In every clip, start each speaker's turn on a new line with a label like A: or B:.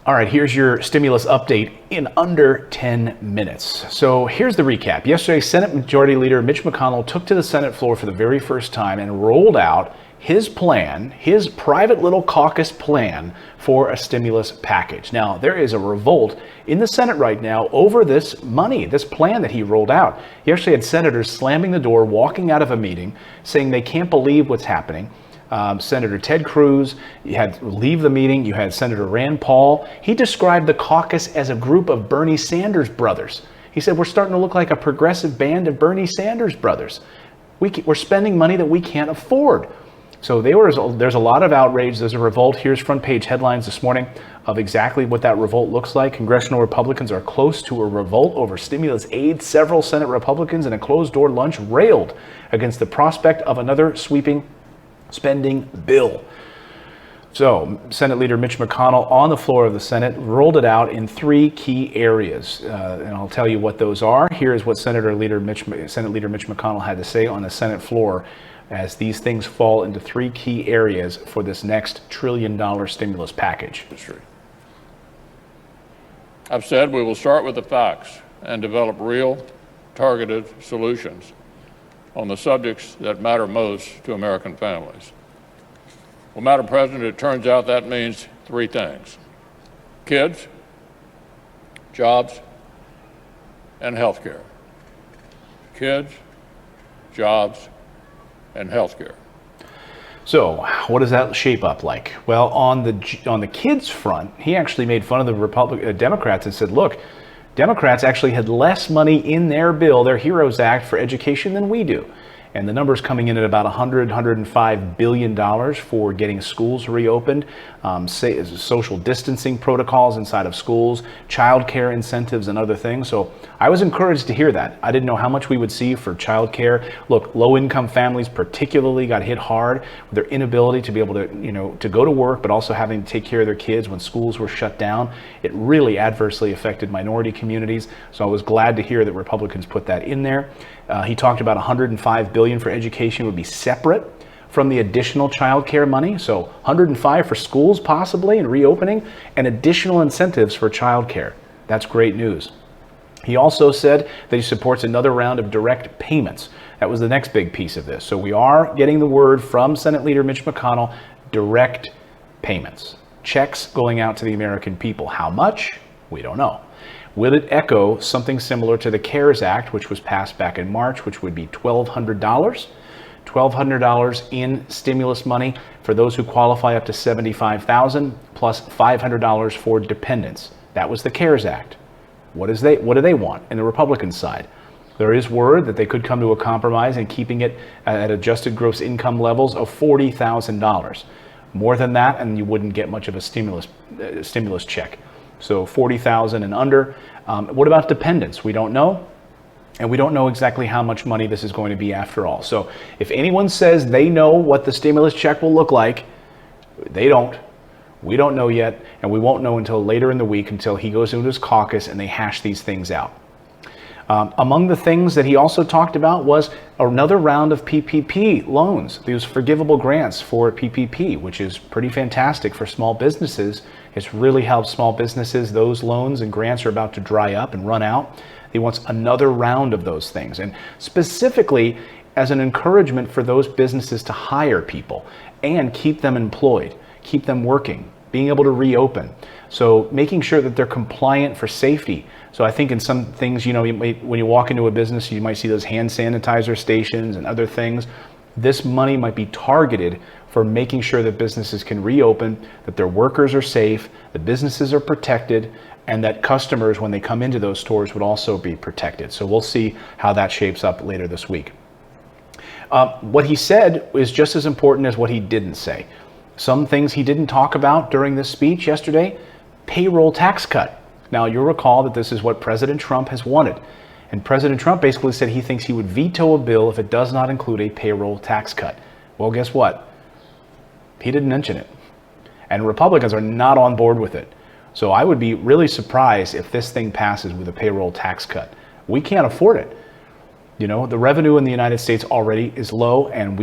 A: All right, here's your stimulus update in under 10 minutes. So here's the recap. Yesterday, Senate Majority Leader Mitch McConnell took to the Senate floor for the very first time and rolled out his plan, his private little caucus plan for a stimulus package. Now, there is a revolt in the Senate right now over this money, this plan that he rolled out. He actually had senators slamming the door, walking out of a meeting, saying they can't believe what's happening. Senator Ted Cruz, you had leave the meeting. You had Senator Rand Paul. He described the caucus as a group of Bernie Sanders brothers. He said, we're starting to look like a progressive band of Bernie Sanders brothers. We're spending money that we can't afford. So there's a lot of outrage. There's a revolt. Here's front page headlines this morning of exactly what that revolt looks like. Congressional Republicans are close to a revolt over stimulus aid. Several Senate Republicans in a closed-door lunch railed against the prospect of another sweeping spending bill. So Senate Leader Mitch McConnell on the floor of the Senate rolled it out in three key areas. And I'll tell you what those are. Here's what Senate Leader Mitch McConnell had to say on the Senate floor as these things fall into three key areas for this next $1 trillion stimulus package.
B: I've said we will start with the facts and develop real, targeted solutions on the subjects that matter most to American families. Well, Madam President, it turns out that means three things: kids, jobs, and health care. Kids, jobs, and health care.
A: So what does that shape up like? Well, on the kids front, he actually made fun of the Democrats and said, look, Democrats actually had less money in their bill, their HEROES Act, for education than we do. And the number's coming in at about $105 billion for getting schools reopened, social distancing protocols inside of schools, childcare incentives, and other things. So I was encouraged to hear that. I didn't know how much we would see for childcare. Look, low-income families particularly got hit hard with their inability to be able to, to go to work, but also having to take care of their kids when schools were shut down. It really adversely affected minority communities. So I was glad to hear that Republicans put that in there. He talked about $105 billion for education would be separate from the additional child care money. So $105 for schools possibly and reopening, and additional incentives for child care. That's great news. He also said that he supports another round of direct payments. That was the next big piece of this. So we are getting the word from Senate Leader Mitch McConnell, direct payments, checks going out to the American people. How much? We don't know. Will it echo something similar to the CARES Act, which was passed back in March, which would be $1,200? $1,200 in stimulus money for those who qualify up to $75,000 plus $500 for dependents. That was the CARES Act. What do they want in the Republican side? There is word that they could come to a compromise in keeping it at adjusted gross income levels of $40,000. More than that, and you wouldn't get much of a stimulus check. So $40,000 and under. What about dependents? We don't know. And we don't know exactly how much money this is going to be after all. So if anyone says they know what the stimulus check will look like, they don't. We don't know yet. And we won't know until later in the week, until he goes into his caucus and they hash these things out. Among the things that he also talked about was another round of PPP loans, these forgivable grants for PPP, which is pretty fantastic for small businesses. It's really helped small businesses. Those loans and grants are about to dry up and run out. He wants another round of those things, and specifically as an encouragement for those businesses to hire people and keep them employed, keep them working, being able to reopen. So making sure that they're compliant for safety. So I think in some things, when you walk into a business, you might see those hand sanitizer stations and other things. This money might be targeted for making sure that businesses can reopen, that their workers are safe, the businesses are protected, and that customers, when they come into those stores, would also be protected. So we'll see how that shapes up later this week. What he said is just as important as what he didn't say. Some things he didn't talk about during this speech yesterday: payroll tax cut. Now, you'll recall that this is what President Trump has wanted. And President Trump basically said he thinks he would veto a bill if it does not include a payroll tax cut. Well, guess what? He didn't mention it. And Republicans are not on board with it. So I would be really surprised if this thing passes with a payroll tax cut. We can't afford it. You know, the revenue in the United States already is low, and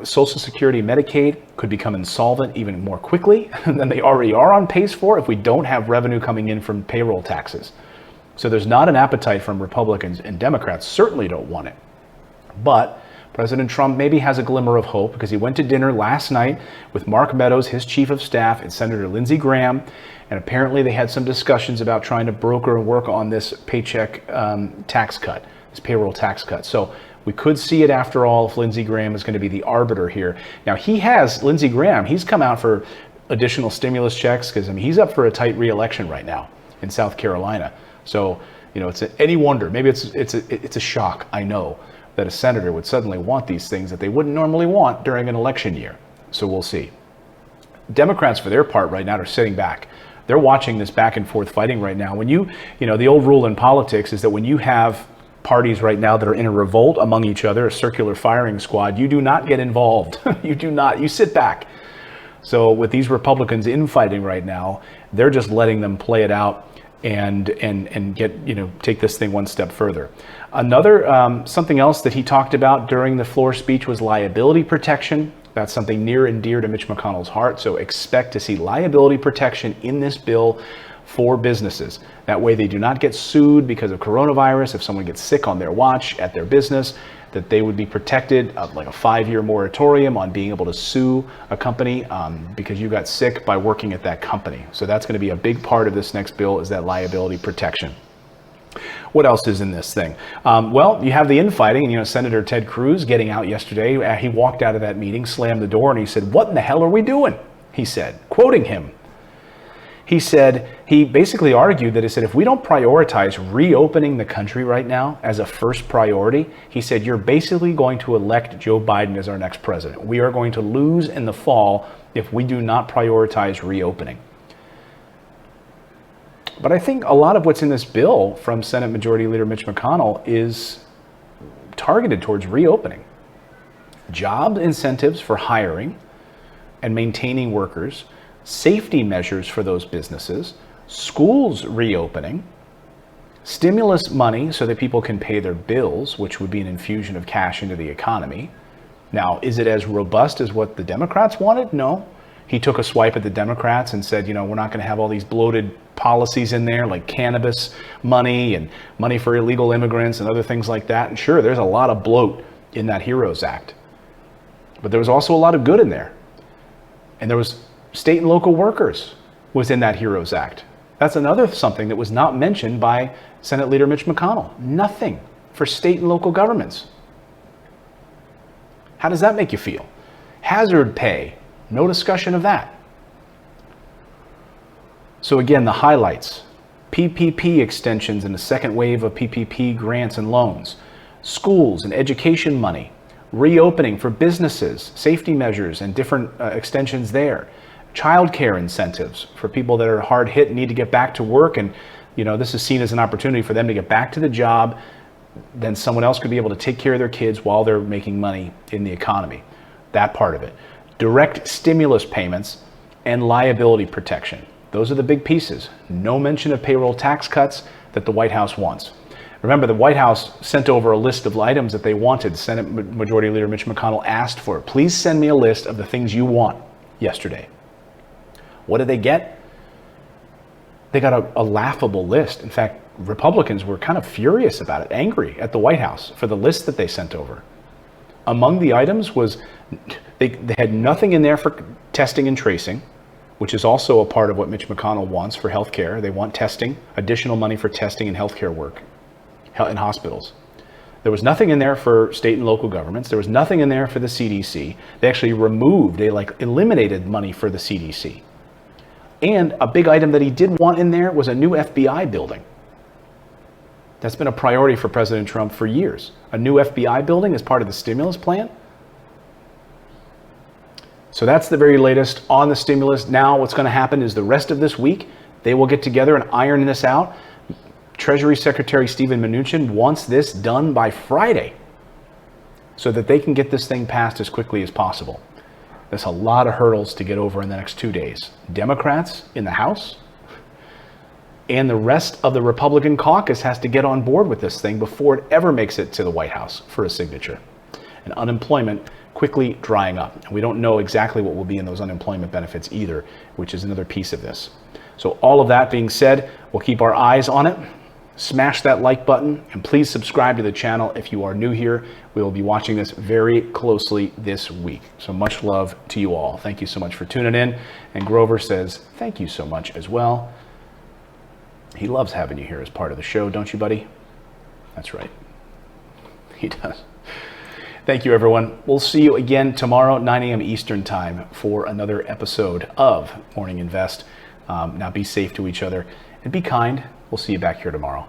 A: Social Security, Medicaid could become insolvent even more quickly than they already are on pace for if we don't have revenue coming in from payroll taxes. So there's not an appetite from Republicans, and Democrats certainly don't want it. But President Trump maybe has a glimmer of hope because he went to dinner last night with Mark Meadows, his chief of staff, and Senator Lindsey Graham. And apparently they had some discussions about trying to broker and work on this paycheck tax cut, this payroll tax cut. So we could see it after all if Lindsey Graham is going to be the arbiter here. Now Lindsey Graham, he's come out for additional stimulus checks because he's up for a tight re-election right now in South Carolina. So, it's any wonder, maybe it's a shock, I know, that a senator would suddenly want these things that they wouldn't normally want during an election year. So we'll see. Democrats, for their part right now, are sitting back. They're watching this back and forth fighting right now. When the old rule in politics is that when you have parties right now that are in a revolt among each other, a circular firing squad, you do not get involved. You sit back. So with these Republicans infighting right now, they're just letting them play it out and get, take this thing one step further. Another, something else that he talked about during the floor speech was liability protection. That's something near and dear to Mitch McConnell's heart. So expect to see liability protection in this bill for businesses. That way they do not get sued because of coronavirus. If someone gets sick on their watch at their business, that they would be protected, like a 5-year moratorium on being able to sue a company because you got sick by working at that company. So that's going to be a big part of this next bill, is that liability protection. What else is in this thing? Well, you have the infighting, and Senator Ted Cruz getting out yesterday. He walked out of that meeting, slammed the door, and he said, "What in the hell are we doing?" He said, quoting him. He said, he basically argued that, he said, if we don't prioritize reopening the country right now as a first priority, he said, you're basically going to elect Joe Biden as our next president. We are going to lose in the fall if we do not prioritize reopening. But I think a lot of what's in this bill from Senate Majority Leader Mitch McConnell is targeted towards reopening. Job incentives for hiring and maintaining workers, safety measures for those businesses, schools reopening, stimulus money so that people can pay their bills, which would be an infusion of cash into the economy. Now, is it as robust as what the Democrats wanted? No. He took a swipe at the Democrats and said, we're not going to have all these bloated policies in there like cannabis money and money for illegal immigrants and other things like that. And sure, there's a lot of bloat in that HEROES Act. But there was also a lot of good in there. And there was state and local workers was in that HEROES Act. That's another something that was not mentioned by Senate Leader Mitch McConnell. Nothing for state and local governments. How does that make you feel? Hazard pay, no discussion of that. So again, the highlights: PPP extensions and a second wave of PPP grants and loans, schools and education money, reopening for businesses, safety measures and different extensions there, childcare incentives for people that are hard hit and need to get back to work, and this is seen as an opportunity for them to get back to the job. Then someone else could be able to take care of their kids while they're making money in the economy. That part of it. Direct stimulus payments and liability protection. Those are the big pieces. No mention of payroll tax cuts that the White House wants. Remember, the White House sent over a list of items that they wanted. Senate Majority Leader Mitch McConnell asked for, please send me a list of the things you want, yesterday. What did they get? They got a laughable list. In fact, Republicans were kind of furious about it, angry at the White House for the list that they sent over. Among the items was, they had nothing in there for testing and tracing, which is also a part of what Mitch McConnell wants for healthcare. They want testing, additional money for testing and healthcare work in hospitals. There was nothing in there for state and local governments. There was nothing in there for the CDC. They actually eliminated money for the CDC. And a big item that he did want in there was a new FBI building. That's been a priority for President Trump for years. A new FBI building as part of the stimulus plan. So that's the very latest on the stimulus. Now what's going to happen is the rest of this week, they will get together and iron this out. Treasury Secretary Steven Mnuchin wants this done by Friday so that they can get this thing passed as quickly as possible. There's a lot of hurdles to get over in the next 2 days. Democrats in the House, And the rest of the Republican caucus has to get on board with this thing before it ever makes it to the White House for a signature. And unemployment quickly drying up. And we don't know exactly what will be in those unemployment benefits either, which is another piece of this. So all of that being said, we'll keep our eyes on it. Smash that like button and please subscribe to the channel if you are new here. We will be watching this very closely this week. So much love to you all. Thank you so much for tuning in. And Grover says thank you so much as well. He loves having you here as part of the show, don't you, buddy? That's right. He does. Thank you, everyone. We'll see you again tomorrow, 9 a.m. Eastern time for another episode of Morning Invest. Now be safe to each other and be kind. We'll see you back here tomorrow.